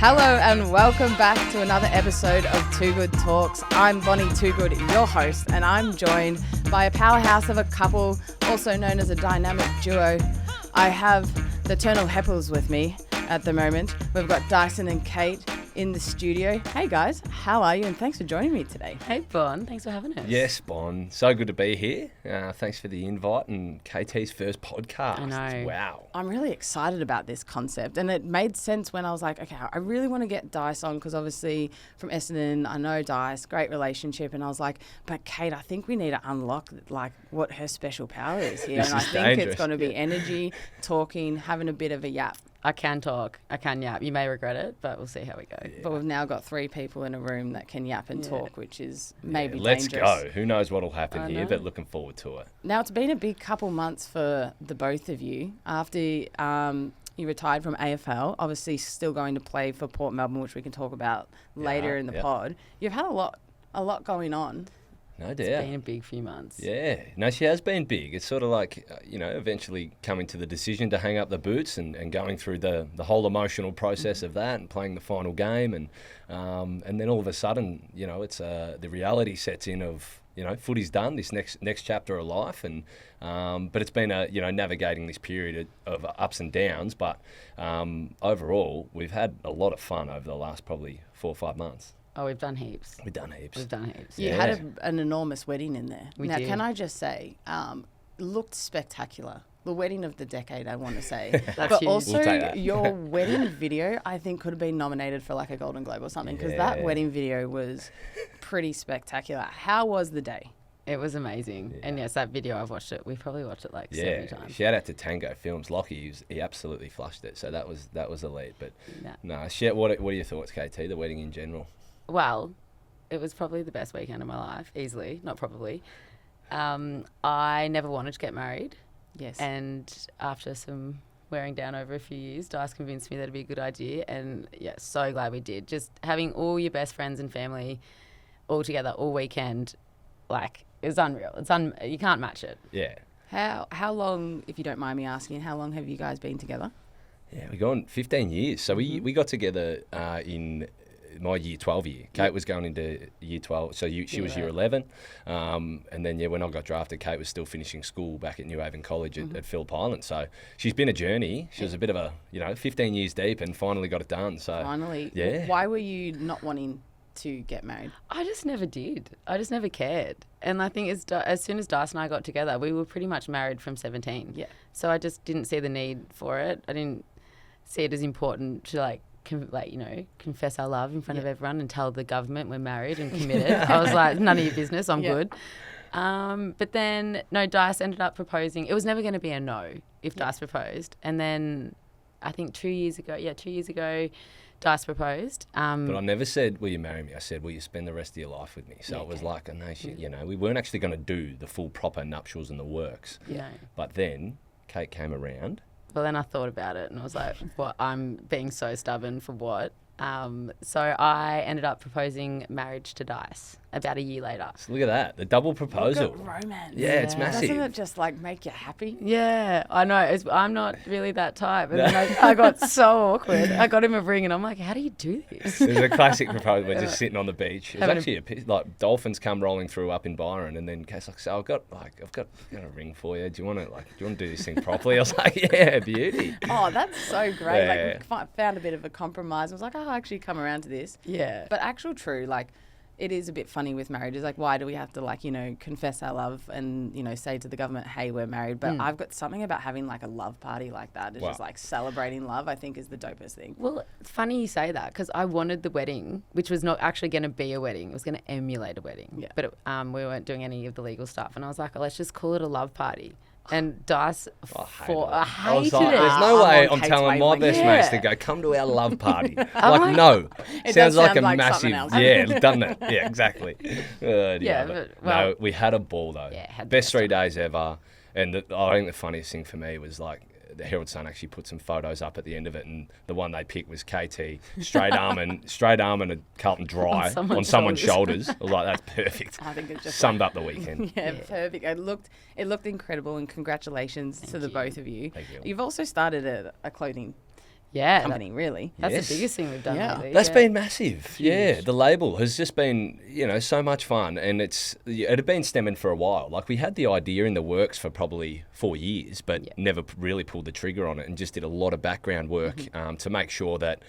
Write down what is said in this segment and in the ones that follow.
Hello and welcome back to another episode of Too Good Talks. I'm Bonnie Too Good, your host, and I'm joined by a powerhouse of a couple, also known as a dynamic duo. I have the Turner-Heppells with me at the moment. We've got Dyson and Kate in the studio. Hey guys, how are you? And thanks for joining me today. Hey Bon, thanks for having us. Yes, Bon. So good to be here. Thanks for the invite and KT's first podcast. I know. Wow. I'm really excited about this concept, and it made sense when I was like, okay, I really want to get Dice on because obviously from Essendon, I know Dice, great relationship, and I was like, but Kate, I think we need to unlock like what her special power is here, and I think it's going to be energy, talking, having a bit of a yap. I can talk, I can yap. You may regret it, but we'll see how we go. Yeah. But we've now got 3 people in a room that can yap and talk, which is maybe Let's dangerous. go. Who knows what will happen here, know. but looking forward to it. Now, it's been a big couple months for the both of you. After you retired from AFL, obviously still going to play for Port Melbourne, which we can talk about later in the pod. You've had a lot going on. No doubt. It's been a big few months. Yeah. No, she has been big. It's sort of like, eventually coming to the decision to hang up the boots and going through the whole emotional process of that and playing the final game. And then all of a sudden, it's the reality sets in of, footy's done, this next chapter of life. And but it's been navigating this period of ups and downs. But overall, we've had a lot of fun over the last probably 4 or 5 months. Oh, we've done heaps. We've done heaps. You had an enormous wedding in there. We now, did. can I just say, looked spectacular. The wedding of the decade, I want to say. But huge. also, We'll take that. your wedding video, I think, could have been nominated for like a Golden Globe or something because that wedding video was pretty spectacular. How was the day? It was amazing. Yeah. And yes, that video, I've watched it. We've probably watched it like 70 times. Shout out to Tango Films. Lockie, he absolutely flushed it. So that was elite. But what are your thoughts, KT, the wedding in general? Well, it was probably the best weekend of my life, easily, not probably. I never wanted to get married. Yes. And after some wearing down over a few years, Dice convinced me that it'd be a good idea. And yeah, so glad we did. Just having all your best friends and family all together all weekend, like, it was unreal. You can't match it. Yeah. How long, if you don't mind me asking, how long have you guys been together? Yeah, we've gone 15 years. So we got together in my year 12 year. Kate was going into year 12, so she was year 11. And then, when I got drafted, Kate was still finishing school back at New Haven College at Phillip Island. So she's been a journey. She was a bit of a, 15 years deep and finally got it done. So finally. Yeah. Why were you not wanting to get married? I just never did. I just never cared. And I think as soon as Dice and I got together, we were pretty much married from 17. Yeah. So I just didn't see the need for it. I didn't see it as important to confess our love in front of everyone and tell the government we're married and committed. I was like, none of your business, I'm good. But then, Dice ended up proposing. It was never going to be a no if Dice proposed. And then I think 2 years ago, Dice proposed. But I never said, will you marry me? I said, will you spend the rest of your life with me? So it was like, we weren't actually going to do the full proper nuptials and the works. Yeah. But then Kate came around. Well, then I thought about it and I was like, what? I'm being so stubborn for what? So I ended up proposing marriage to Dice about a year later. So look at that, the double proposal. Look at romance. Yeah, it's massive. Doesn't it just make you happy? Yeah, I know. I'm not really that type. And then I got so awkward. I got him a ring and I'm like, how do you do this? There's a classic proposal. We're just sitting on the beach. It was actually dolphins come rolling through up in Byron, and then Kate's like, so I've got a ring for you. Do you want to do this thing properly? I was like, yeah, beauty. Oh, that's so great. Yeah. We found a bit of a compromise. I was like, I'll actually come around to this. Yeah. But true, it is a bit funny with marriages. Why do we have to confess our love and, say to the government, hey, we're married? But I've got something about having a love party like that. It's just celebrating love, I think, is the dopest thing. Well, it's funny you say that because I wanted the wedding, which was not actually going to be a wedding. It was going to emulate a wedding. Yeah. But we weren't doing any of the legal stuff. And I was like, let's just call it a love party. And Dice, I hated it. There's no way I'm Kate's telling my best Yeah. mates to go, come to our love party. like, no. It Sounds does like sound a like massive, something else. doesn't it? Yeah, exactly. No, we had a ball though. Yeah, had the best best 3 days ever. And I think the funniest thing for me was the Herald Sun actually put some photos up at the end of it, and the one they picked was KT straight arm and a Carlton dry on someone's shoulders. I was like, that's perfect. I think it just summed up the weekend. Yeah, perfect. It looked incredible, and congratulations to the both of you. Thank you. You've also started a clothing company, really. That's Yes. the biggest thing we've done lately. That's yeah. been massive. Yeah, the label has just been, so much fun, and it had been stemming for a while. Like, we had the idea in the works for probably 4 years, but never really pulled the trigger on it, and just did a lot of background work to make sure that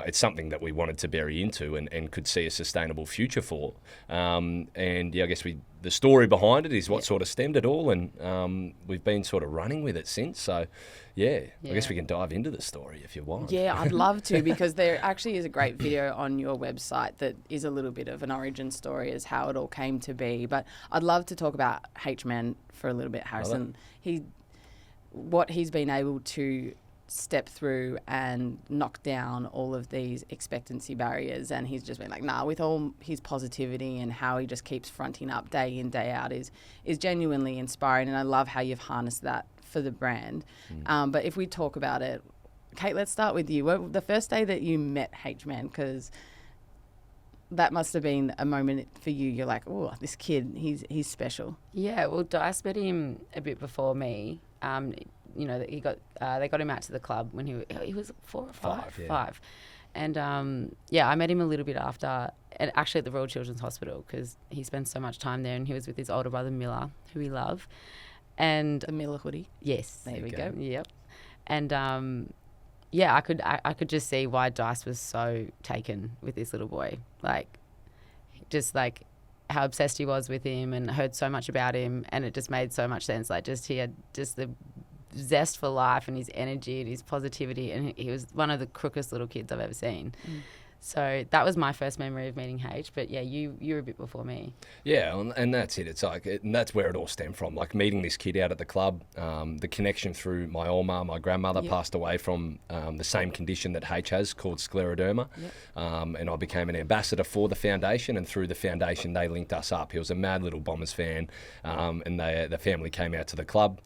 it's something that we wanted to bury into and could see a sustainable future for. I guess the story behind it is what sort of stemmed it all, and we've been sort of running with it since. So, I guess we can dive into the story if you want. Yeah, I'd love to, because there actually is a great video on your website that is a little bit of an origin story as how it all came to be. But I'd love to talk about H-Man for a little bit, Harrison. What he's been able to step through and knock down all of these expectancy barriers, and he's just been like, with all his positivity and how he just keeps fronting up day in, day out is genuinely inspiring, and I love how you've harnessed that for the brand. But if we talk about it, Kate, let's start with you. The first day that you met H-Man, because that must have been a moment for you. You're like, oh, this kid, he's special. Yeah, well, Dice met him a bit before me. That they got him out to the club when he was 4 or 5. 5. And I met him a little bit after, and actually at the Royal Children's Hospital, because he spends so much time there, and he was with his older brother Miller, who we love. And the Miller hoodie. Yes, there we go. Yep. And I could just see why Dice was so taken with this little boy, just how obsessed he was with him, and heard so much about him, and it just made so much sense. He had just the zest for life and his energy and his positivity, and he was one of the crookest little kids I've ever seen. So that was my first memory of meeting H. But you were a bit before me. Yeah, and that's it. It's and that's where it all stemmed from. Meeting this kid out at the club, the connection through my Oma, my grandmother passed away from the same condition that H has, called scleroderma. And I became an ambassador for the foundation, and through the foundation they linked us up. He was a mad little Bombers fan, and the family came out to the club,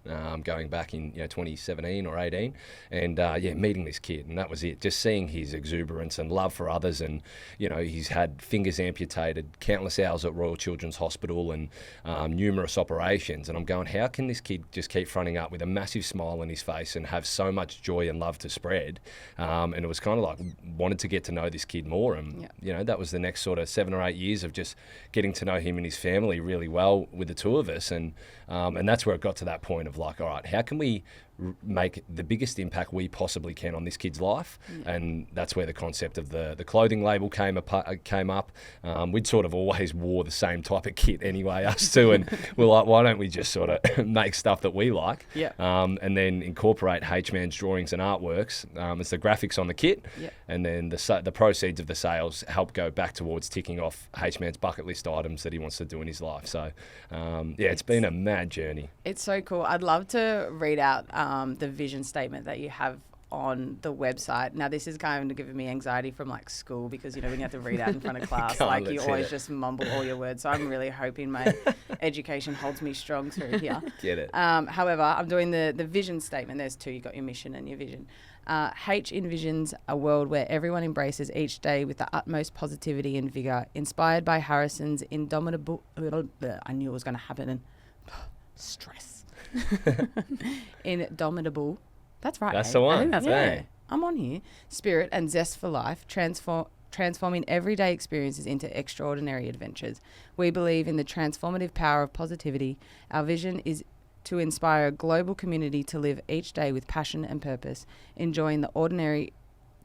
going back in 2017 or 18, and meeting this kid, and that was it. Just seeing his exuberance and love for others. And he's had fingers amputated, countless hours at Royal Children's Hospital, and numerous operations, and I'm going, how can this kid just keep fronting up with a massive smile on his face and have so much joy and love to spread? And it was kind of wanted to get to know this kid more, and that was the next sort of 7 or 8 years of just getting to know him and his family really well with the two of us, and that's where it got to that point of all right, how can we make the biggest impact we possibly can on this kid's life? And that's where the concept of the clothing label came up. We'd sort of always wore the same type of kit anyway, us two, and we're like, why don't we just sort of make stuff that we like, and then incorporate H-Man's drawings and artworks as the graphics on the kit, and then the proceeds of the sales help go back towards ticking off H-Man's bucket list items that he wants to do in his life. So it's been a mad journey. It's so cool. I'd love to read out the vision statement that you have on the website. Now, this is kind of giving me anxiety from school, because when you have to read out in front of class, you always just mumble all your words. So I'm really hoping my education holds me strong through here. Get it. However, I'm doing the vision statement. There's two. You got your mission and your vision. H envisions a world where everyone embraces each day with the utmost positivity and vigour, inspired by Harrison's indomitable. I knew it was going to happen. And stress. Indomitable. That's right. That's the one. I think that's right. I'm on here. Spirit and zest for life, transforming everyday experiences into extraordinary adventures. We believe in the transformative power of positivity. Our vision is to inspire a global community to live each day with passion and purpose, enjoying the ordinary,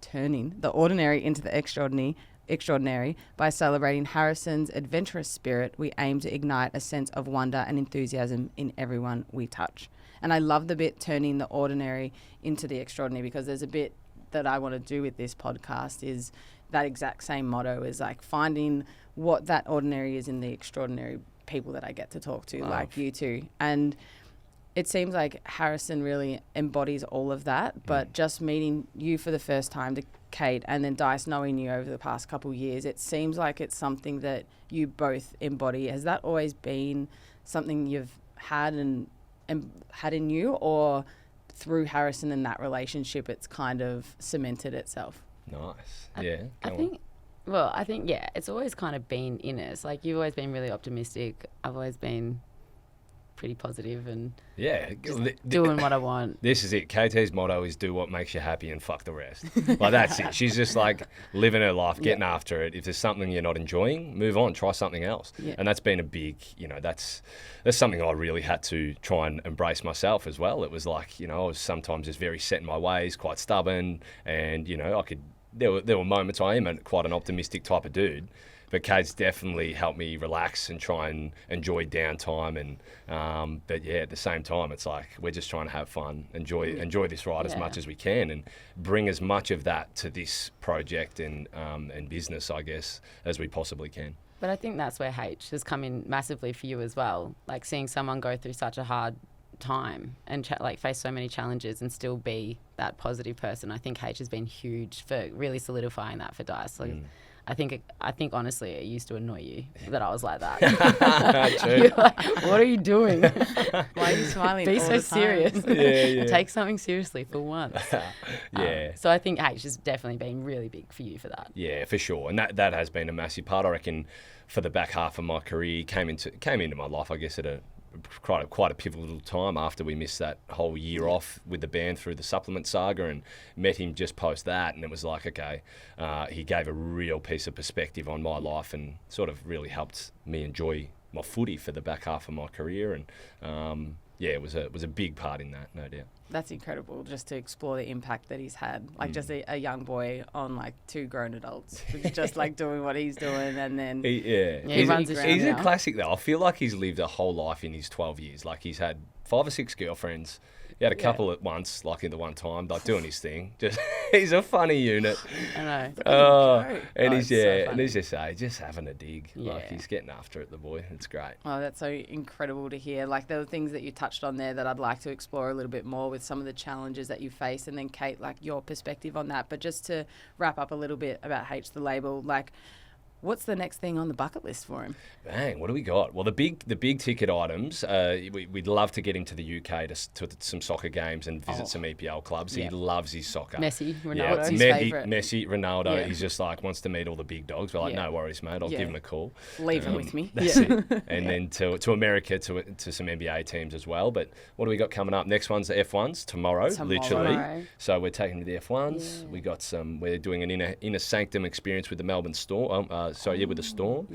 turning the ordinary into the extraordinary. By celebrating Harrison's adventurous spirit, we aim to ignite a sense of wonder and enthusiasm in everyone we touch. And I love the bit turning the ordinary into the extraordinary, because there's a bit that I want to do with this podcast is that exact same motto, is finding what that ordinary is in the extraordinary people that I get to talk to, like you two. And it seems like Harrison really embodies all of that, but just meeting you for the first time, to Kate, and then Dice knowing you over the past couple of years, it seems like it's something that you both embody. Has that always been something you've had and had in you, or through Harrison and that relationship it's kind of cemented itself? Nice. I think it's always kind of been in us. You've always been really optimistic. I've always been pretty positive and doing what I want. This is it. KT's motto is do what makes you happy and fuck the rest. Like, that's it. She's just like living her life, getting after it. If there's something you're not enjoying, move on, try something else. Yeah. And that's been a big, that's something I really had to try and embrace myself as well. It was like, I was sometimes just very set in my ways, quite stubborn, and, there were moments I am quite an optimistic type of dude. But Kate's definitely helped me relax and try and enjoy downtime. And but at the same time, it's like we're just trying to have fun, enjoy this ride as much as we can, and bring as much of that to this project and business, I guess, as we possibly can. But I think that's where H has come in massively for you as well. Like seeing someone go through such a hard time and face so many challenges and still be that positive person. I think H has been huge for really solidifying that for Dice. I think honestly it used to annoy you that I was like that. You're like, what are you doing? Why are you smiling? Be all so the time? serious. Take something seriously for once. Yeah. So I think H has definitely been really big for you for that. Yeah, for sure. And that has been a massive part. I reckon for the back half of my career, came into my life, I guess, at quite a pivotal time after we missed that whole year off with the band through the supplement saga, and met him just post that, and it was like, okay, he gave a real piece of perspective on my life and sort of really helped me enjoy my footy for the back half of my career, and it was a big part in that, no doubt. That's incredible, just to explore the impact that he's had. Like just a young boy on like two grown adults, who's just like doing what he's doing, and then he's a classic though. I feel like he's lived a whole life in his 12 years. Like he's had 5 or 6 girlfriends. He had a couple at once, like in the one time, like doing his thing. Just he's a funny unit. I know. And he's just having a dig. Yeah. Like he's getting after it, the boy. It's great. Oh, that's so incredible to hear. Like there were things that you touched on there that I'd like to explore a little bit more with some of the challenges that you face, and then Kate, like your perspective on that. But just to wrap up a little bit about Haych The Label, like, what's the next thing on the bucket list for him? Bang, what do we got? Well, the big ticket items, we'd love to get him to the UK to some soccer games and visit some EPL clubs. He loves his soccer. Messi, Ronaldo. What's his favourite? Messi, Ronaldo. Yeah. He's just like, wants to meet all the big dogs. We're like, no worries, mate. I'll give him a call. Leave him with me. That's it. And then to America, to some NBA teams as well. But what do we got coming up? Next one's the F1s tomorrow. Literally. So we're taking him to the F1s. Yeah. We got we're doing an inner sanctum experience with the Melbourne Storm. With the Storm.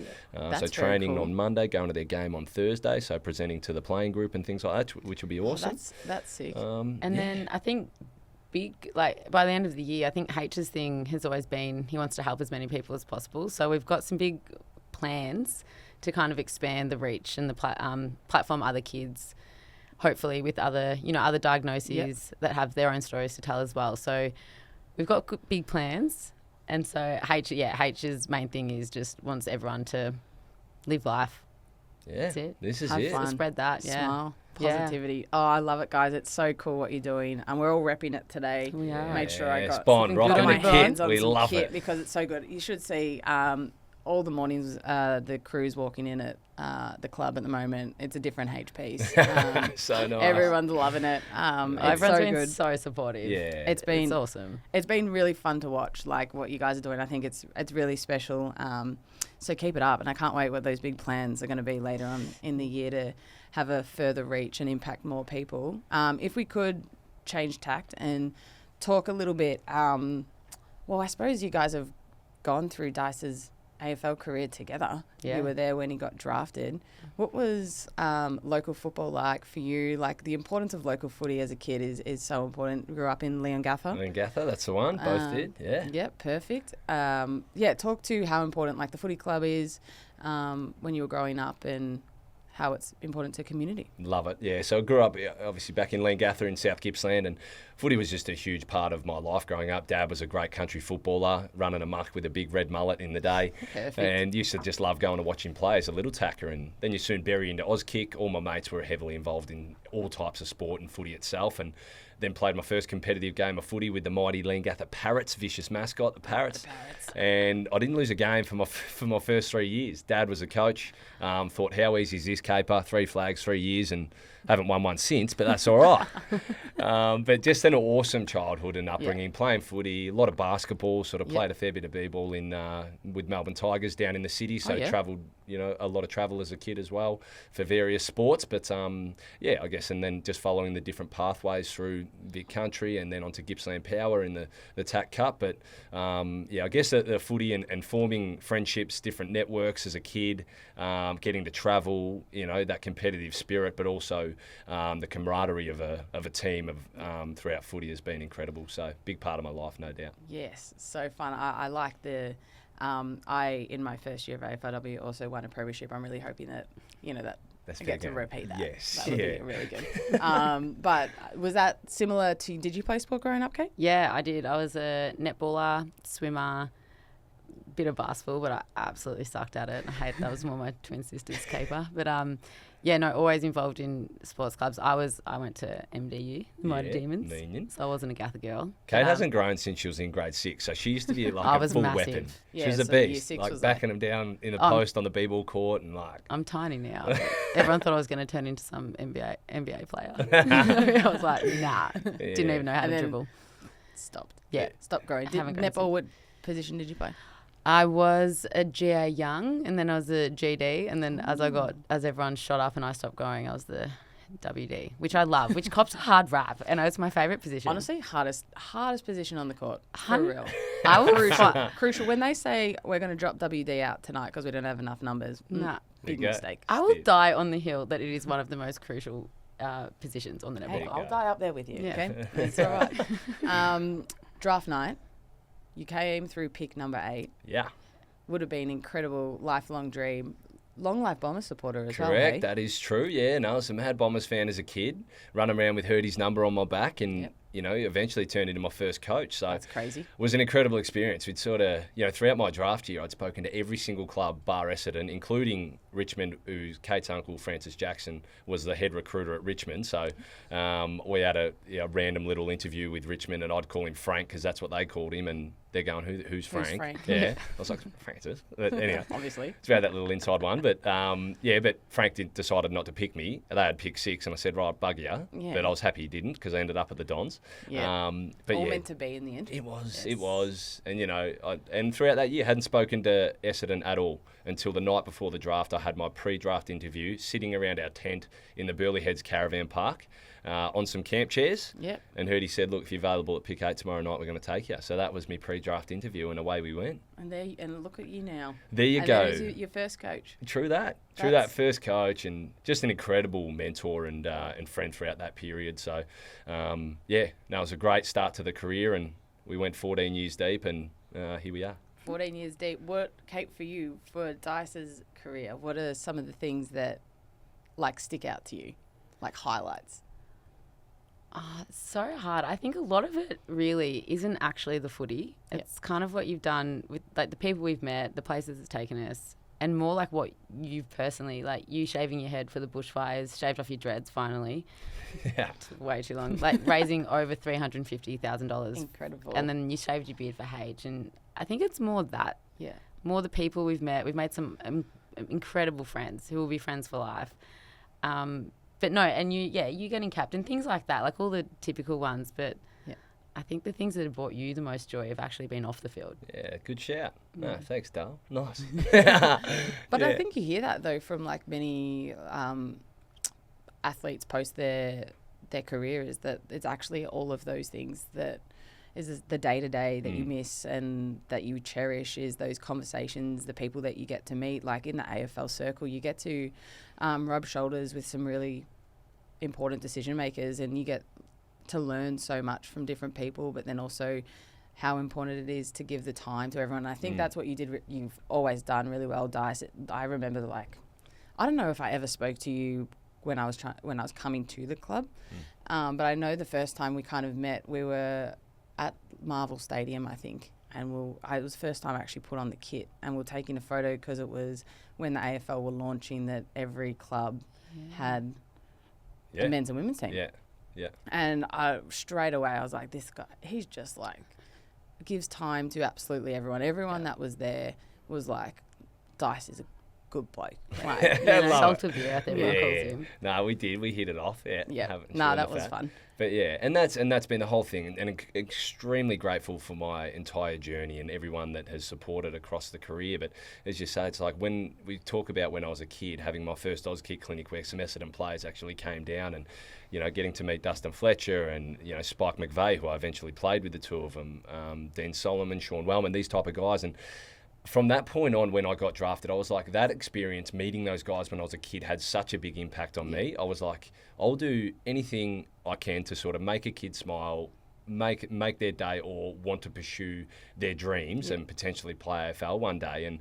So training on Monday, going to their game on Thursday, so presenting to the playing group and things like that, which will be awesome. That's sick. Then I think by the end of the year, I think H's thing has always been he wants to help as many people as possible. So we've got some big plans to kind of expand the reach and the platform other kids, hopefully with other diagnoses that have their own stories to tell as well. So we've got big plans. And so H's main thing is just wants everyone to live life. Yeah, that's it. This is Have it. fun. Spread that, Smile, positivity. Yeah. Oh, I love it, guys. It's so cool what you're doing, and we're all repping it today. We are. Made sure I got rocking my the hands kit. on We some love kit it because it's so good. You should see all the mornings the crew's walking in at the club at the moment. It's a different H piece. So nice. Everyone's loving it. Everyone's so been good. so supportive. Yeah, it's awesome. It's been really fun to watch, like what you guys are doing. I think it's really special. So keep it up, and I can't wait what those big plans are going to be later on in the year to have a further reach and impact more people. If we could change tact and talk a little bit, well, I suppose you guys have gone through Dice's AFL career together. Yeah. You were there when he got drafted. What was local football like for you? Like the importance of local footy as a kid is so important. You grew up in Leongatha. Leongatha, that's the one. Both did, yeah. Yeah, perfect. Talk to how important like the footy club is when you were growing up and how it's important to community. Love it, yeah. So I grew up obviously back in Leongatha in South Gippsland, and footy was just a huge part of my life growing up. Dad was a great country footballer, running amok with a big red mullet in the day. Perfect. And used to just love going to watch him play as a little tacker. And then you soon bury into Auskick. All my mates were heavily involved in all types of sport and footy itself, and then played my first competitive game of footy with the mighty Leongatha Parrots, vicious mascot, the Parrots. And I didn't lose a game for my first 3 years. Dad was a coach. Thought, how easy is this caper? 3 flags, 3 years, and haven't won one since, but that's all right. But just an awesome childhood and upbringing, playing footy, a lot of basketball, sort of played a fair bit of b-ball with Melbourne Tigers down in the city, so travelled, a lot of travel as a kid as well for various sports. But I guess, and then just following the different pathways through Vic Country and then onto Gippsland Power in the TAC Cup. But I guess the footy and forming friendships, different networks as a kid, getting to travel, that competitive spirit, but also the camaraderie of a team throughout footy has been incredible. So big part of my life, no doubt. Yes, so fun. I like the. In my first year of AFLW also won a premiership. I'm really hoping that I get to repeat that. Yes, that would be really good. But was that similar to? Did you play sport growing up, Kate? Yeah, I did. I was a netballer, swimmer, bit of basketball, but I absolutely sucked at it. That was more my twin sister's caper. But always involved in sports clubs. I went to MDU, the Mighty Demons. Minion. So I wasn't a Gather girl. Kate hasn't grown since she was in grade 6, so she used to be like a full massive weapon. Yeah, she was a so beast, was backing them down in the post on the b-ball court and like. I'm tiny now. Everyone thought I was going to turn into some NBA player. I was like, nah. Didn't even know how to dribble. Stopped. Yeah. Stopped growing. Netball, what position did you play? I was a GA young, and then I was a GD, and then as everyone shot up and I stopped going, I was the WD, which I love, which cops a hard rap, and it's my favourite position. Honestly, hardest position on the court. For real. I will crucial. When they say we're going to drop WD out tonight because we don't have enough numbers, big mistake. I will die on the hill that it is one of the most crucial positions on the netball. Hey, I'll die up there with you. Yeah. Okay, that's all right. Draft night. You came through pick number 8. Yeah. Would have been an incredible lifelong dream. Long life Bombers supporter as well. Correct, hey? That is true. Yeah, no, I was a mad Bombers fan as a kid. Running around with Hurdy's number on my back and, eventually turned into my first coach. So that's crazy. It was an incredible experience. We'd sort of, throughout my draft year, I'd spoken to every single club bar Essendon, including Richmond, whose Kate's uncle, Francis Jackson, was the head recruiter at Richmond. So we had a random little interview with Richmond, and I'd call him Frank because that's what they called him. And they're going, who's Frank? Who's Frank? Yeah. I was like, Francis. But anyway. Obviously. It's about that little inside one. But, but Frank decided not to pick me. They had picked 6, and I said, right, bug you. Yeah. But I was happy he didn't because I ended up at the Dons. Yeah. Meant to be in the end. It was. And, and throughout that year, I hadn't spoken to Essendon at all until the night before the draft. I had my pre-draft interview sitting around our tent in the Burleigh Heads Caravan Park on some camp chairs. Yep. And Hurdy said, look, if you're available at pick 8 tomorrow night, we're going to take you. So that was my pre-draft interview, and away we went. And look at you now. There you go. There's your first coach. True that. First coach, and just an incredible mentor and friend throughout that period. So, it was a great start to the career, and we went 14 years deep, and here we are. 14 years deep. What, Kate, for you, for Dice's career, what are some of the things that, stick out to you, highlights? It's so hard. I think a lot of it really isn't actually the footy. It's kind of what you've done with the people we've met, the places it's taken us, and more what you've personally, you shaving your head for the bushfires, shaved off your dreads finally. Yeah. Way too long. Raising over $350,000. Incredible. And then you shaved your beard for Haych. And I think it's more that. Yeah. More the people we've met. We've made some incredible friends who will be friends for life. But no, and you getting capped and things like that, all the typical ones. But I think the things that have brought you the most joy have actually been off the field. Yeah, good shout. No, thanks, Dale. Nice. But I think you hear that, though, from, many athletes post their career, is that it's actually all of those things that is the day-to-day that you miss and that you cherish, is those conversations, the people that you get to meet. In the AFL circle, you get to rub shoulders with some really important decision makers, and you get to learn so much from different people, but then also how important it is to give the time to everyone. And I think that's what you've always done really well, Dice. I remember, I don't know if I ever spoke to you when I was coming to the club, but I know the first time we kind of met, we were at Marvel Stadium, I think, and it was the first time I actually put on the kit, and we were taking a photo because it was when the AFL were launching that every club had the men's and women's team. Yeah. Yeah. And straight away I was like, this guy, he's just like, gives time to absolutely everyone. Everyone that was there was like, Dice is a good bloke. Like, salt of the earth, everyone calls him. No, we did. We hit it off. Yeah. No, that was fun. But yeah, and that's been the whole thing, and extremely grateful for my entire journey and everyone that has supported across the career. But as you say, it's like when we talk about when I was a kid, having my first Auskick clinic where some Essendon players actually came down, and getting to meet Dustin Fletcher and Spike McVeigh, who I eventually played with the two of them, Dean Solomon, Sean Wellman, these type of guys, and from that point on, when I got drafted, I was like, that experience, meeting those guys when I was a kid, had such a big impact on me. I was like, I'll do anything I can to sort of make a kid smile, make their day, or want to pursue their dreams and potentially play AFL one day. And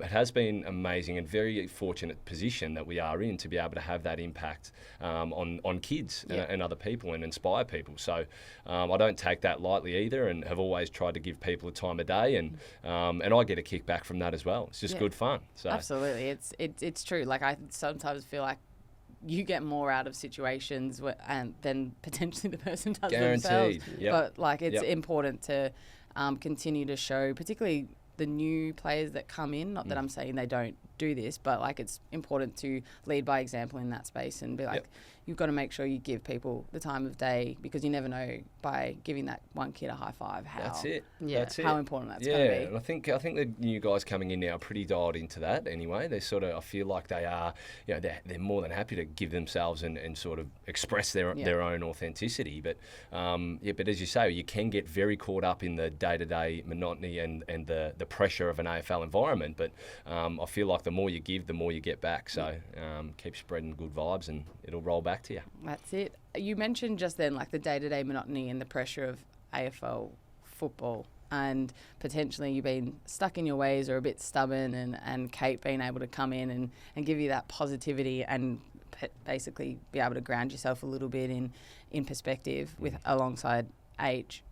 it has been amazing and very fortunate position that we are in to be able to have that impact on kids and other people and inspire people. So I don't take that lightly either, and have always tried to give people a time of day, and I get a kick back from that as well. It's just good fun. So absolutely, it's true. Like, I sometimes feel like you get more out of situations than potentially the person does themselves. Yep. But like, it's important to continue to show, particularly the new players that come in. Not that I'm saying they don't do this, but like, it's important to lead by example in that space and be like, you've got to make sure you give people the time of day, because you never know, by giving that one kid a high five, how that's it. How important that's going to be. And I think the new guys coming in now are pretty dialed into that anyway. They're sort of, I feel like they are, they're more than happy to give themselves and sort of express their own authenticity. But but as you say, you can get very caught up in the day-to-day monotony and the pressure of an AFL environment. But I feel like the more you give, the more you get back. So keep spreading good vibes, and it'll roll back to you. That's it. You mentioned just then, like, the day-to-day monotony and the pressure of AFL football, and potentially you being stuck in your ways or a bit stubborn, and Kate being able to come in and give you that positivity and basically be able to ground yourself a little bit in perspective alongside H.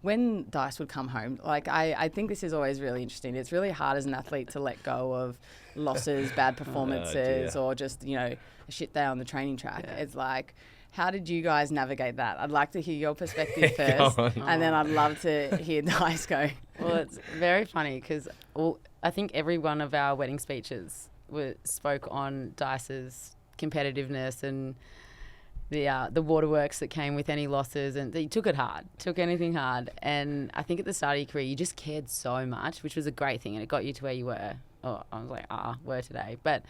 When Dice would come home, like, I think this is always really interesting. It's really hard as an athlete to let go of losses, bad performances, or just, a shit day on the training track. Yeah. It's like, how did you guys navigate that? I'd like to hear your perspective first, and then I'd love to hear Dice go. Well, it's very funny because I think every one of our wedding speeches spoke on Dice's competitiveness and the waterworks that came with any losses, and he took anything hard. And I think at the start of your career, you just cared so much, which was a great thing, and it got you to where you were. Oh, I was like, were today. But,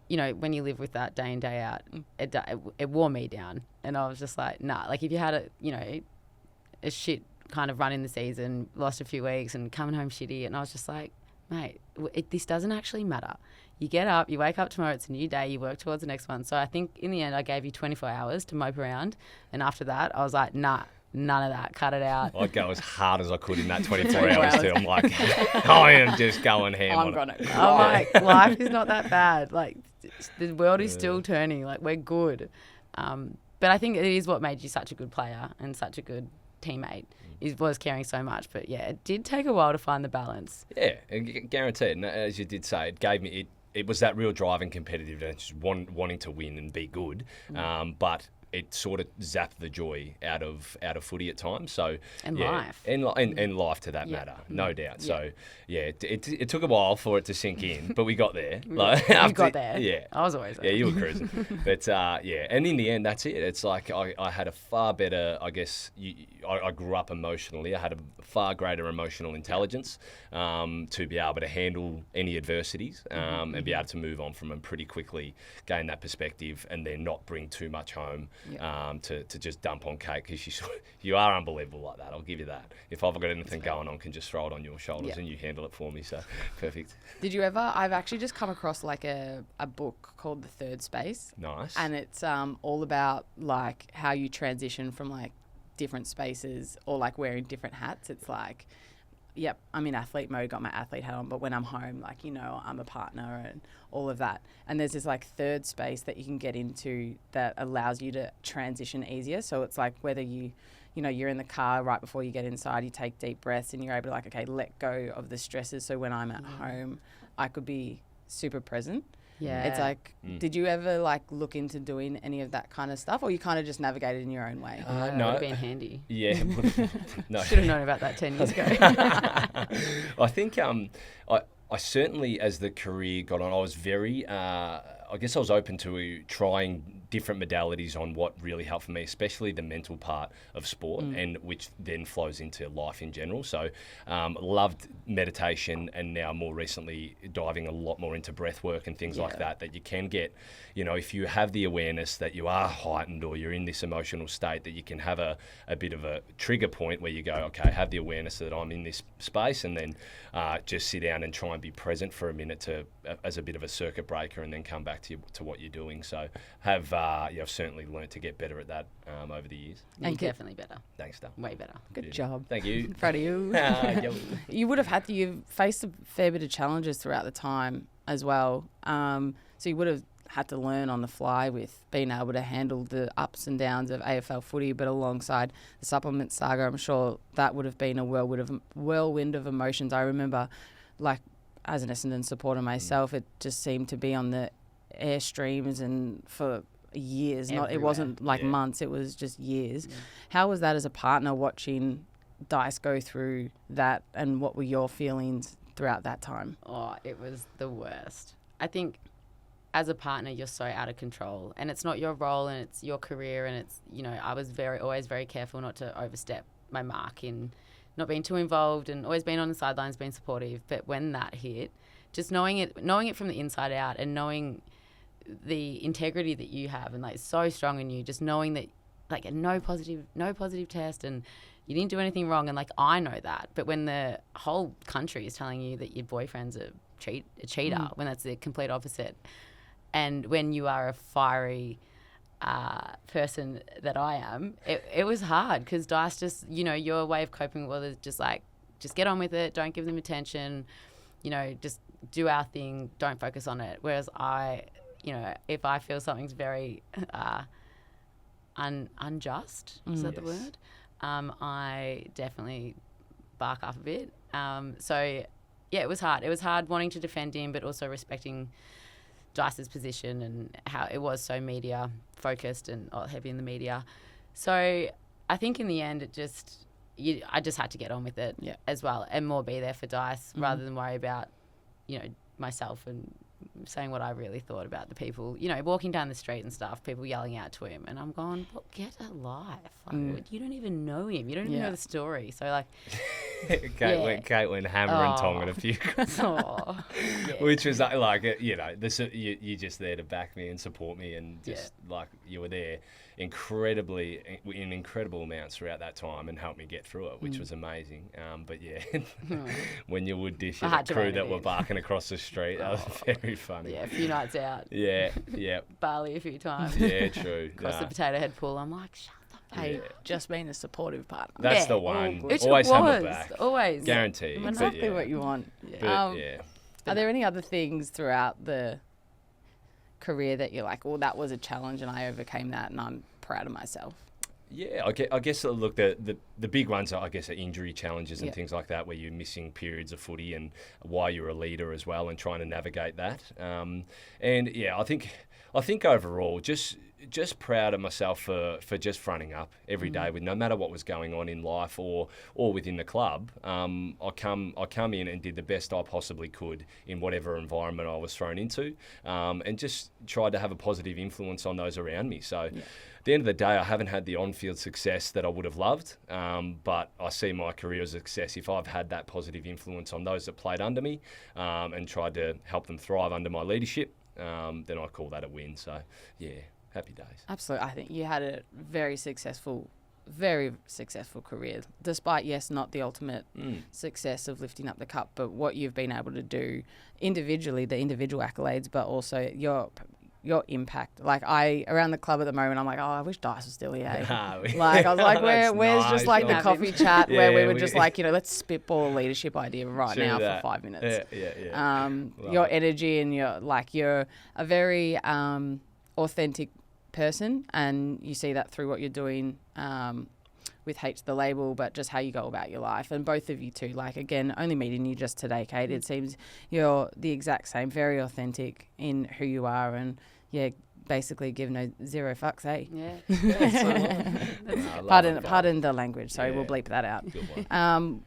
when you live with that day in, day out, it wore me down. And I was just like, nah, like, if you had a shit kind of run in the season, lost a few weeks and coming home shitty, and I was just like, mate, this doesn't actually matter. You get up, you wake up tomorrow, it's a new day, you work towards the next one. So I think in the end, I gave you 24 hours to mope around. And after that, I was like, nah, none of that, cut it out. I'd go as hard as I could in that 24 hours too. I'm like, I am just going ham on it. I'm like, life is not that bad. Like, the world is still turning. Like, we're good. But I think it is what made you such a good player and such a good teammate. Was caring so much. But yeah, it did take a while to find the balance. Yeah, guaranteed. And as you did say, it gave me it was that real drive and competitiveness, just wanting to win and be good. But it sort of zapped the joy out of footy at times. So life. And life to that matter, no doubt. So it took a while for it to sink in, but we got there. Like, you got there. Yeah, I was always there. Yeah, you were cruising. But and in the end, that's it. It's like I had a far better, I guess. I grew up emotionally. I had a far greater emotional intelligence to be able to handle any adversities and be able to move on from them pretty quickly, gain that perspective, and then not bring too much home. To just dump on Kate, because you are unbelievable like that. I'll give you that. If I've got anything going on, can just throw it on your shoulders and you handle it for me. So perfect. Did you ever? I've actually just come across like a book called The Third Space. Nice. And it's all about like how you transition from like different spaces or like wearing different hats. It's like, yep, I'm in athlete mode, got my athlete hat on, but when I'm home, like, I'm a partner and all of that. And there's this like third space that you can get into that allows you to transition easier. So it's like whether you're in the car right before you get inside, you take deep breaths and you're able to like, okay, let go of the stresses. So when I'm at home, I could be super present. Yeah. It's like, did you ever like look into doing any of that kind of stuff, or you kind of just navigated in your own way? No, It would have been handy. Yeah. No. Should have known about that 10 years ago. I think I certainly, as the career got on, I was very, I guess I was open to trying different modalities on what really helped for me, especially the mental part of sport, and which then flows into life in general. So loved meditation, and now more recently diving a lot more into breath work and things like that you can get, if you have the awareness that you are heightened or you're in this emotional state, that you can have a bit of a trigger point where you go, okay, have the awareness that I'm in this space, and then just sit down and try and be present for a minute as a bit of a circuit breaker, and then come back to what you're doing. So I've certainly learned to get better at that over the years. And definitely better. Thanks, Dale. Way better. Good job. Thank you. Proud of you. You've faced a fair bit of challenges throughout the time as well. So you would have had to learn on the fly with being able to handle the ups and downs of AFL footy, but alongside the supplement saga, I'm sure that would have been a whirlwind of emotions. I remember, like, as an Essendon supporter myself, it just seemed to be on the airstreams and for years. It wasn't like months, it was just years. How was that as a partner, watching Dice go through that, and what were your feelings throughout that time? Oh, it was the worst. I think as a partner, you're so out of control, and it's not your role, and it's your career, and it's, I was always very careful not to overstep my mark in not being too involved, and always being on the sidelines, being supportive. But when that hit, just knowing it from the inside out, and knowing the integrity that you have, and like so strong in you, just knowing that like no positive test, and you didn't do anything wrong, and like I know that. But when the whole country is telling you that your boyfriend's a cheater, when that's the complete opposite, and when you are a fiery person that I am, it was hard, because Dice just, your way of coping was just get on with it, don't give them attention, just do our thing, don't focus on it. Whereas if I feel something's very unjust, is that the word? I definitely bark up a bit. It was hard. It was hard wanting to defend him, but also respecting Dice's position and how it was so media focused and heavy in the media. So I think in the end, I just had to get on with it as well, and more be there for Dice rather than worry about, myself and saying what I really thought about the people, walking down the street and stuff, people yelling out to him, and I'm going, look, get a life. Like, you don't even know him. You don't even know the story. So like, Caitlin hammer and tong a few, which was you're just there to back me and support me, and just like you were there in incredible amounts throughout that time, and helped me get through it, which was amazing. But when you would dish at the crew that were barking across the street, that was very funny. Yeah, a few nights out. Yeah. Bali a few times. Yeah, true. Across the potato head pool, I'm like, shut the Hey, just being a supportive partner. That's the one. Which always have it was, back. always. Guaranteed. Exactly what you want. But, Are there any other things throughout the career that you're like, well, that was a challenge and I overcame that and I'm proud of myself? Yeah, I guess look, the big ones are, I guess, are injury challenges and things like that, where you're missing periods of footy, and why you're a leader as well, and trying to navigate that. I think overall, just proud of myself for just fronting up every day, with no matter what was going on in life or within the club. I come in and did the best I possibly could in whatever environment I was thrown into, and just tried to have a positive influence on those around me. So. At the end of the day, I haven't had the on-field success that I would have loved, but I see my career as a success if I've had that positive influence on those that played under me, and tried to help them thrive under my leadership. Then I call that a win. So, happy days. Absolutely. I think you had a very successful career, despite, yes, not the ultimate success of lifting up the cup, but what you've been able to do individually, the individual accolades, but also your impact. Like, around the club at the moment, I'm like, I wish Dice was still here. I was like, where's nice. just like the coffee chat where we were just like, let's spitball a leadership idea right now for 5 minutes. Your energy, and you're a very authentic person, and you see that through what you're doing with Haych The Label, but just how you go about your life. And both of you too, like, again, only meeting you just today, Kate, it seems you're the exact same, very authentic in who you are, and basically give zero fucks, eh? Yeah. Pardon the language. Sorry, we'll bleep that out. Good one.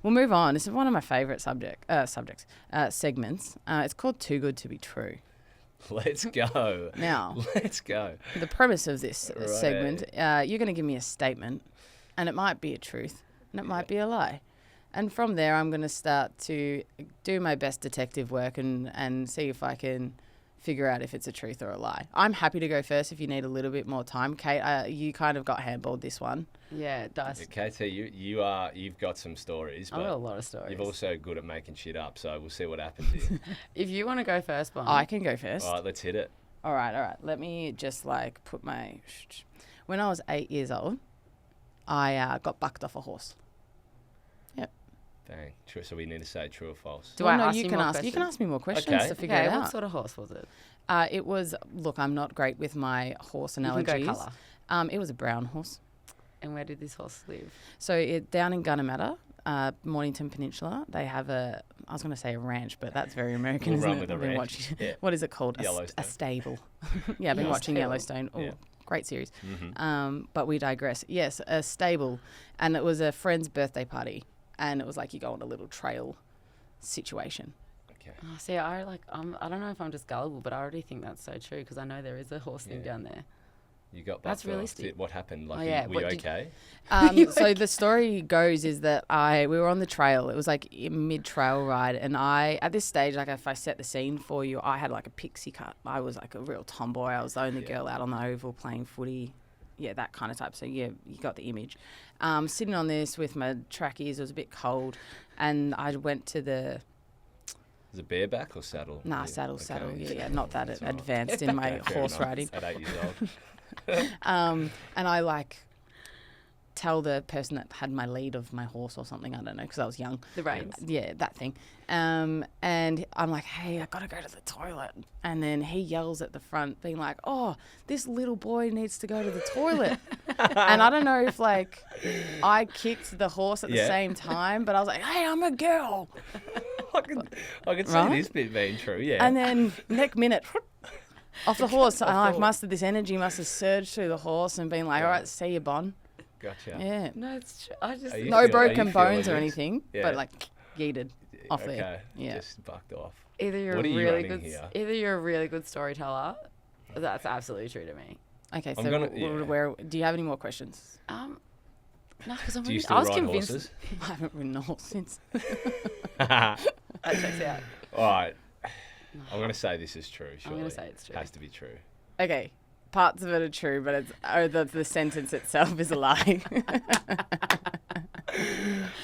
We'll move on. This is one of my favourite segments. It's called Too Good To Be True. Let's go. Now, let's go. The premise of this segment, you're going to give me a statement, and it might be a truth, and it might be a lie. And from there, I'm going to start to do my best detective work and see if I can figure out if it's a truth or a lie. I'm happy to go first if you need a little bit more time. Kate, you kind of got handballed this one. Yeah, Dyson. KT, you've got some stories. I've got a lot of stories. You're also good at making shit up, so we'll see what happens here. If you want to go first, Bon. I can go first. All right, let's hit it. All right. Let me just put my... When I was 8 years old, I got bucked off a horse. Yep. Dang. True. So we need to say true or false. You can ask me more questions to figure it out. What sort of horse was it? It was... Look, I'm not great with my horse analogies. You can go colour. It was a brown horse. And where did this horse live? So down in Gunnamatta, Mornington Peninsula, they have I was going to say a ranch, but that's very American, isn't it? I've been watching. What is it called? A stable. Yeah, I've been watching Yellowstone. Oh, great series. Mm-hmm. But we digress. Yes, a stable. And it was a friend's birthday party. And it was like you go on a little trail situation. Okay. Oh, see, I don't know if I'm just gullible, but I already think that's so true because I know there is a horse thing down there. You got that's realistic. What happened? Like, were you okay? So the story goes is that we were on the trail. It was like a mid-trail ride, and at this stage, like if I set the scene for you, I had like a pixie cut. I was like a real tomboy. I was the only girl out on the oval playing footy. Yeah, that kind of type. So yeah, you got the image. Sitting on this with my trackies, it was a bit cold, and I went to the... Is it bareback or saddle? Nah, saddle. Yeah, not that advanced in my horse riding. At 8 years old. And I tell the person that had my lead of my horse or something, I don't know, because I was young. The reins. Yeah, that thing. And I'm like, hey, I got to go to the toilet. And then he yells at the front being like, oh, this little boy needs to go to the toilet. And I don't know if I kicked the horse at the same time, but I was like, hey, I'm a girl. I can see this bit being true, yeah. And then next minute... off the horse, this energy must have surged through the horse and been like, all right, see you, Bon. Gotcha. Yeah. No, it's true. I just no broken bones or anything, but yeeted off okay. there. Yeah. Just bucked off. Either you're a really good storyteller. That's absolutely true to me. Okay, so do you have any more questions? No, because do you still ride convinced. Horses? I haven't ridden a horse since. That checks out. All right. I'm going to say this is true, surely. I'm going to say it's true. It has to be true. Okay. Parts of it are true, but the sentence itself is a lie.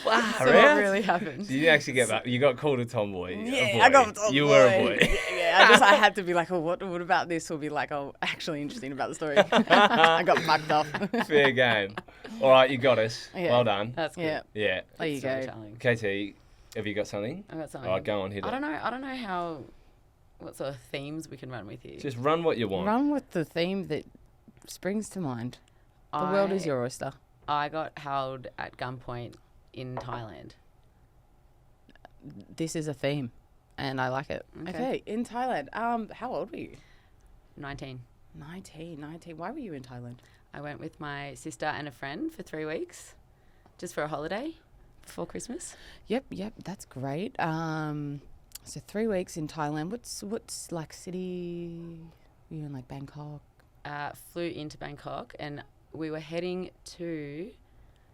Wow. So what really happened? You didn't actually get back. You got called a tomboy. Yeah, I got a tomboy. You were a boy. Yeah, I had to be like, what about this will be like, actually interesting about the story. I got mucked off. Fair game. All right, you got us. Yeah. Well done. That's good. Yeah. There you go. KT, have you got something? I got something. All right, go on, hit it. I don't know what sort of themes we can run with here. Just run what you want. Run with the theme that springs to mind. The world is your oyster. I got held at gunpoint in Thailand. This is a theme, and I like it. Okay, in Thailand. How old were you? 19. 19. Why were you in Thailand? I went with my sister and a friend for 3 weeks, just for a holiday before Christmas. Yep, that's great. So 3 weeks in Thailand. What's like city? Were you in like Bangkok? Flew into Bangkok, and we were heading to...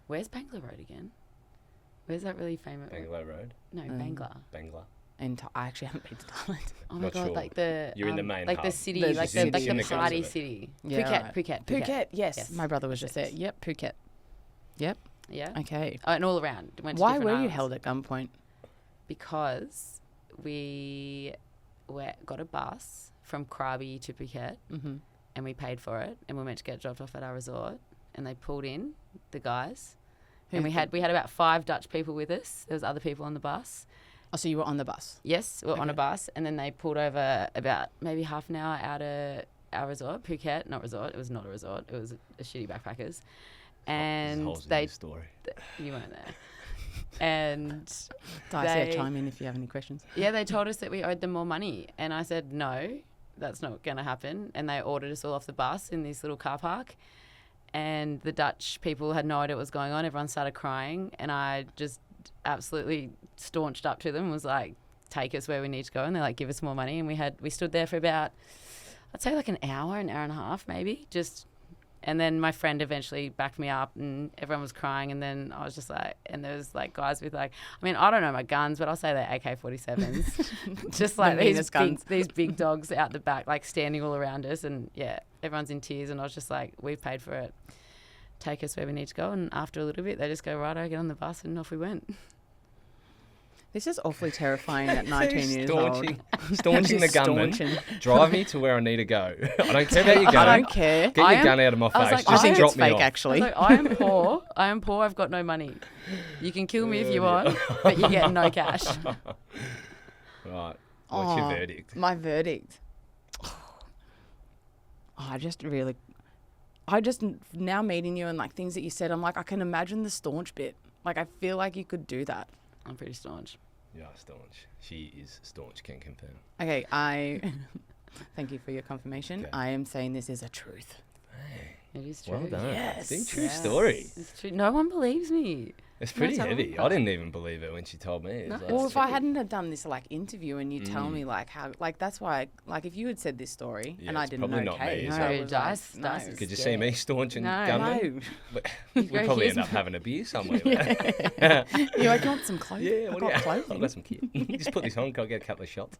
Where's Bangla Road again? Where's that really famous... Bangla Road? No, Bangla. And I actually haven't been to Thailand. Oh my God, like the... You're in the main like hub. the city, like the party city. Yeah, Phuket, yes. My brother was just there. Yep, Phuket. Yep. Yeah. Okay. Oh, and all around. Went to Why different were you islands. held at gunpoint? Because we got a bus from Krabi to Phuket, and we paid for it, and we were meant to get dropped off at our resort, and they pulled in the guys, and we had about 5 Dutch people with us. There was other people on the bus. Oh, so you were on the bus? Yes, we were on a bus, and then they pulled over about maybe half an hour out of our resort, Phuket. Not resort. It was not a resort. It was a shitty backpackers. And Holes in they, this story. you weren't there. And Dyson, chime in if you have any questions. yeah, they told us that we owed them more money. And I said, no, that's not going to happen. And they ordered us all off the bus in this little car park. And the Dutch people had no idea what was going on. Everyone started crying. And I just absolutely staunched up to them, was like, take us where we need to go. And they're like, give us more money. And we stood there for about, I'd say like an hour and a half maybe, and then my friend eventually backed me up and everyone was crying. And then I was just like, and there was like guys with like, I mean, I don't know my guns, but I'll say they're AK-47s. Just like these big dogs out the back, like standing all around us. And yeah, everyone's in tears. And I was just like, we've paid for it. Take us where we need to go. And after a little bit, they just go, righto, get on the bus, and off we went. This is awfully terrifying at 19 years old. Staunching the gunman. Drive me to where I need to go. I don't care about your gun. I don't care. Get your gun out of my face. Like, I think Just it's drop me fake, off. actually. I am poor. I am poor. I've got no money. You can kill me if you want, but you get no cash. Right. What's your verdict? My verdict. I just now meeting you and like things that you said, I'm like, I can imagine the staunch bit. Like, I feel like you could do that. I'm pretty staunch. Yeah, staunch. She is staunch, can confirm. Okay, thank you for your confirmation. Okay. I am saying this is a truth. Hey, it is true. Well done. Yes. It's a true story. It's true. No one believes me. It's pretty heavy. I didn't even believe it when she told me. No. Like, Well, if I hadn't have done this like interview and you tell me like how, like that's why, like if you had said this story and I didn't know Kate, Dice. Could you see me staunch and gunman? No. We'd probably end up having a beer somewhere. Yeah. You like, you want some clothes? Yeah, I got clothing. I've got some kit. Just put this on, go get a couple of shots.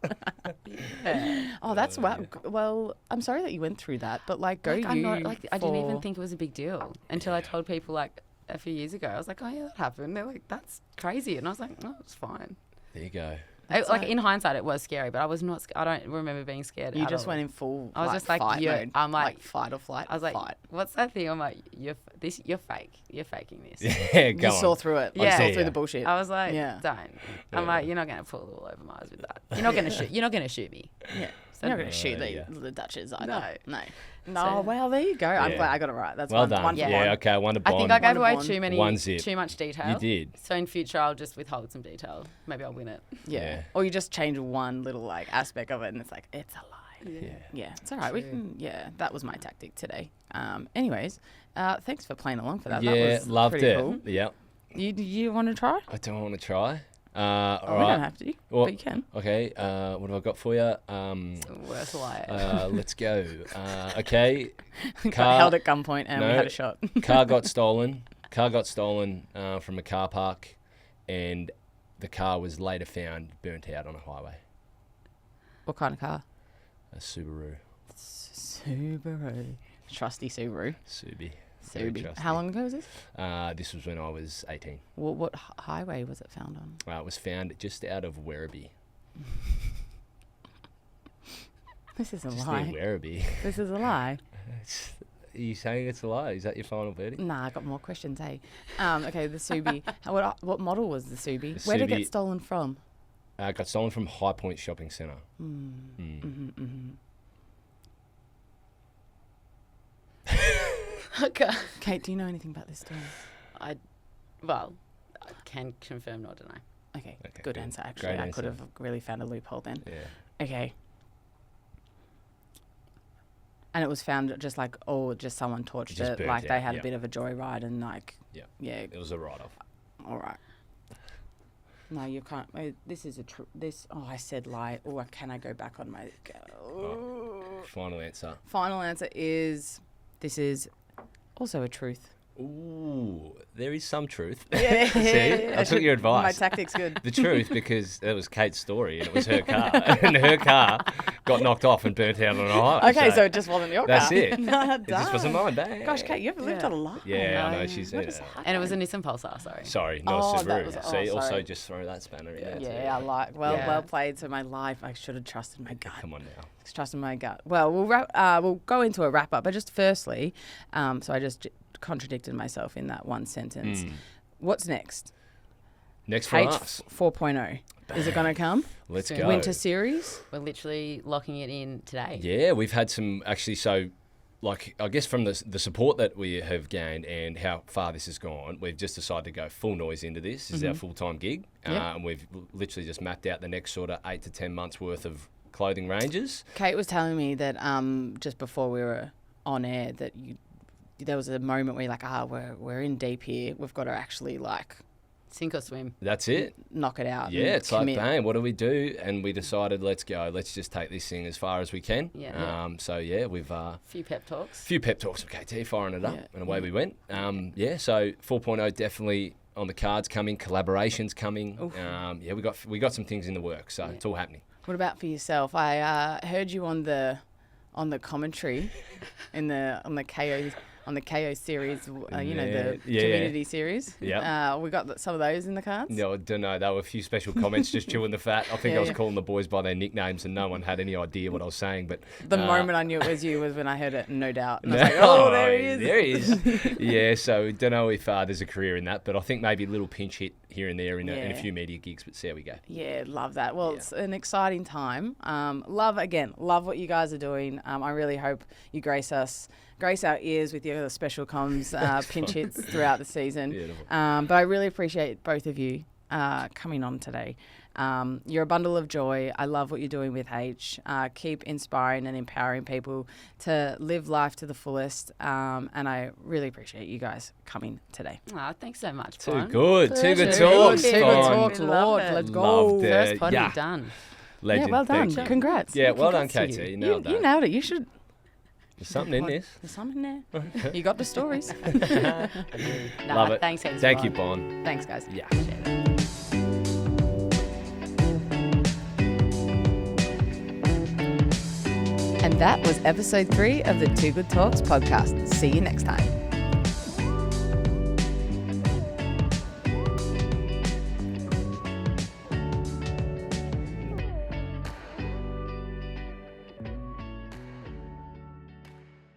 Oh, that's well, I'm sorry that you went through that, but like I didn't even think it was a big deal until I told people like a few years ago. I was like, oh yeah, that happened. They're like, that's crazy. And I was like, no, it's fine. There you go. In hindsight, it was scary, but I was not. I don't remember being scared. You just went in full. I was just like, fight mode. I'm like fight or flight. I was like, fight. What's that thing? I'm like, you're fake. You're faking this. Yeah, go you on. saw through it. Yeah. You saw through the bullshit. I was like, yeah. don't. I'm like, you're not gonna pull the wool over my eyes with that. You're not gonna shoot. You're not gonna shoot me. Yeah. So you're not going to shoot the Dutchess either. No. No, well, there you go. I'm Yeah. glad I got it right. That's well one, done. one Yeah, okay, one to I bond. think I gave away One zip. too much detail. You did. So in future, I'll just withhold some detail. Maybe I'll win it. Yeah. Or you just change one little like aspect of it and it's like, it's a lie. Yeah. Yeah, it's all right. We can, that was my tactic today. Anyways, thanks for playing along for that. Yeah, that was loved pretty it. Cool. Yeah. You want to try? I don't want to try. All We right. don't have to, but you can. Okay, what have I got for you? It's the worst lie. Let's go. Okay. Got held at gunpoint and we had a shot. Car got stolen. Car got stolen from a car park, and the car was later found burnt out on a highway. What kind of car? A Subaru. Subaru. Trusty Subaru. Subi. How long ago was this? This was when I was 18. What highway was it found on? It was found just out of Werribee. This is a Just lie. near Werribee. This is a lie. Are you saying it's a lie? Is that your final verdict? Nah, I got more questions, hey. Okay, the Subi. What model was the Subi? The Where did it Subi- get stolen from? It got stolen from High Point Shopping Centre. Okay. Kate, do you know anything about this story? I can confirm nor deny. Okay, good answer, actually. Great I could answer. have really found a loophole then. Yeah. Okay. And it was found just like, just someone torched Just it. burnt Like they out, had yeah. a bit of a joyride and like, Yeah. yeah, It was a write-off. all right. No, you can't. This is I said lie. Or can I go back on my... Final answer. Final answer is, this is also a truth. Ooh, there is some truth. Yeah. See, I took your advice. My tactic's good. The truth, because it was Kate's story and it was her car. And her car got knocked off and burnt out on a highway. Okay, so it just wasn't your that's car. it. No, It just wasn't mine. Dang. Gosh, Kate, you've lived a life. Yeah, I know. She's What is happening? And it was a Nissan Pulsar, sorry. Sorry, not Oh, a that Subaru. was- See, also sorry. just throw that spanner in there. Yeah, I like. Well, Yeah. well played. So my life, I should have trusted my gut. Come on now. Trusted my gut. Well, we'll go into a wrap up, but just firstly, so I just contradicted myself in that one sentence. What's next? Next for Haych us. 4.0. Is it going to come? Let's Soon. go. Winter series? We're literally locking it in today. Yeah, we've had some actually. So like, I guess from the support that we have gained and how far this has gone, we've just decided to go full noise into this. This is our full-time gig. And we've literally just mapped out the next sort of 8 to 10 months worth of clothing ranges. Kate was telling me that just before we were on air that there was a moment where you're like, we're in deep here. We've got to actually like sink or swim. That's it. Knock it out. Yeah, it's commit. like, bang, what do we do? And we decided, let's go. Let's just take this thing as far as we can. Yeah. So, yeah, we've... few pep talks. Few pep talks with KT, firing it up, and away we went. So 4.0 definitely on the cards coming, collaborations coming. We got some things in the works, so it's all happening. What about for yourself? I heard you on the commentary on the KO series, the community series. Yeah. We got some of those in the cards. No, I don't know. There were a few special comments just chewing the fat. I think I was calling the boys by their nicknames and no one had any idea what I was saying. But the moment I knew it was you was when I heard it, no doubt. And I was like, oh, there he is. There he is. Yeah, so don't know if there's a career in that, but I think maybe a little pinch hit here and there in a few media gigs, but see how we go. Yeah, love that. Well, it's an exciting time. Love what you guys are doing. I really hope you grace our ears with your special comms pinch hits throughout the season. But I really appreciate both of you coming on today. You're a bundle of joy. I love what you're doing with H. Keep inspiring and empowering people to live life to the fullest. And I really appreciate you guys coming today. Thanks so much, Too Bon. good. Too good talks, Lord. Let's go. First pod done. Legend. Yeah, well done. Thank you. Congrats. Yeah, well done, Congrats KT. to You nailed that. You nailed it. You should... There's something in this. There's something there. You got the stories. Love it. Thanks, Thank you, Bon. Thanks, guys. Yeah. And that was episode 3 of the Too Good Talks podcast. See you next time.